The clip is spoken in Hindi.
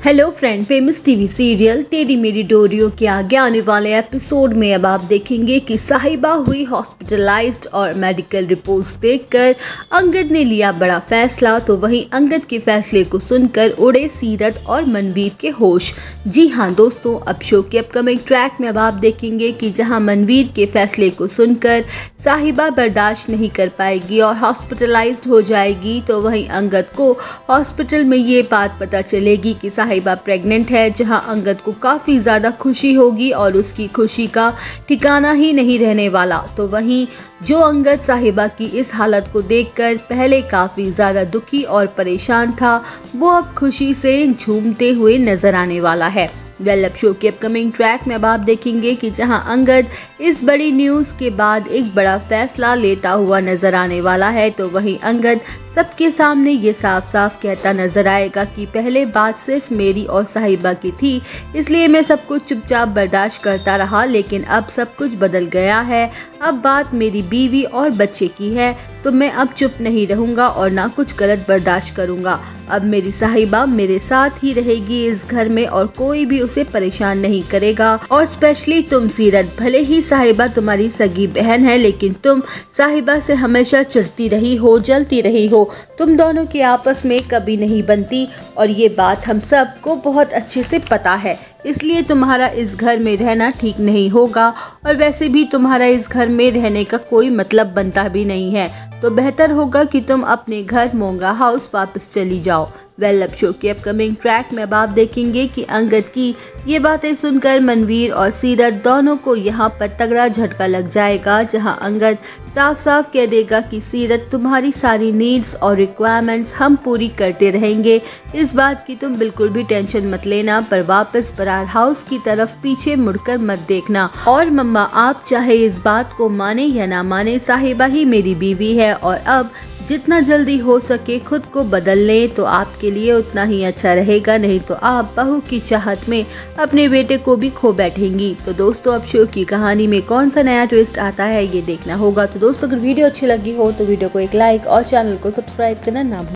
Hello friend, famous TV serial तेरी मेरी डोरियों के आगे आने वाले एपिसोड में अब आप देखेंगे कि साहिबा हुई हॉस्पिटलाइज्ड और मेडिकल रिपोर्ट्स देखकर अंगद ने लिया बड़ा फैसला। तो वहीं अंगद के फैसले को सुनकर उड़े सीरत और मनवीर के होश। जी हाँ दोस्तों, अब शो के अपकमिंग ट्रैक में अब आप देखेंगे कि जहाँ मनवीर के फैसले को सुनकर साहिबा बर्दाश्त नहीं कर पाएगी और हॉस्पिटलाइज्ड हो जाएगी, तो वहीं अंगद को हॉस्पिटल में ये बात पता चलेगी कि साहिबा प्रेग्नेंट है, जहां अंगद को काफ़ी ज़्यादा खुशी होगी और उसकी खुशी का ठिकाना ही नहीं रहने वाला। तो वहीं जो अंगद साहिबा की इस हालत को देखकर पहले काफ़ी ज़्यादा दुखी और परेशान था, वो अब खुशी से झूमते हुए नजर आने वाला है। अब शो के अपकमिंग ट्रैक में अब आप देखेंगे कि जहां अंगद इस बड़ी न्यूज़ के बाद एक बड़ा फैसला लेता हुआ नजर आने वाला है, तो वहीं अंगद सबके सामने ये साफ साफ कहता नजर आएगा कि पहले बात सिर्फ मेरी और साहिबा की थी, इसलिए मैं सब कुछ चुपचाप बर्दाश्त करता रहा, लेकिन अब सब कुछ बदल गया है। अब बात मेरी बीवी और बच्चे की है, तो मैं अब चुप नहीं रहूँगा और ना कुछ गलत बर्दाश्त करूँगा। अब मेरी साहिबा मेरे साथ ही रहेगी इस घर में और कोई भी उसे परेशान नहीं करेगा। और स्पेशली तुम सीरत, भले ही साहिबा तुम्हारी सगी बहन है, लेकिन तुम साहिबा से हमेशा चिढ़ती रही हो, जलती रही हो, तुम दोनों की आपस में कभी नहीं बनती और ये बात हम सबको बहुत अच्छे से पता है। इसलिए तुम्हारा इस घर में रहना ठीक नहीं होगा और वैसे भी तुम्हारा इस घर में रहने का कोई मतलब बनता भी नहीं है, तो बेहतर होगा कि तुम अपने घर मोंगा हाउस वापस चली जाओ। अब शो के अपकमिंग ट्रैक में अब आप देखेंगे कि अंगद की ये बातें सुनकर मनवीर और सीरत दोनों को यहाँ पर तगड़ा झटका लग जाएगा, जहाँ अंगद साफ साफ कह देगा कि सीरत, तुम्हारी सारी नीड्स और रिक्वायरमेंट्स हम पूरी करते रहेंगे, इस बात की तुम बिल्कुल भी टेंशन मत लेना, पर वापस बरार हाउस की तरफ पीछे मुड़कर मत देखना। और मम्मा, आप चाहे इस बात को माने या ना माने, साहिबा ही मेरी बीवी है और अब जितना जल्दी हो सके खुद को बदल लें तो आपके लिए उतना ही अच्छा रहेगा, नहीं तो आप बहू की चाहत में अपने बेटे को भी खो बैठेंगी। तो दोस्तों, अब शो की कहानी में कौन सा नया ट्विस्ट आता है ये देखना होगा। तो दोस्तों, अगर वीडियो अच्छी लगी हो तो वीडियो को एक लाइक और चैनल को सब्सक्राइब करना ना भूलें।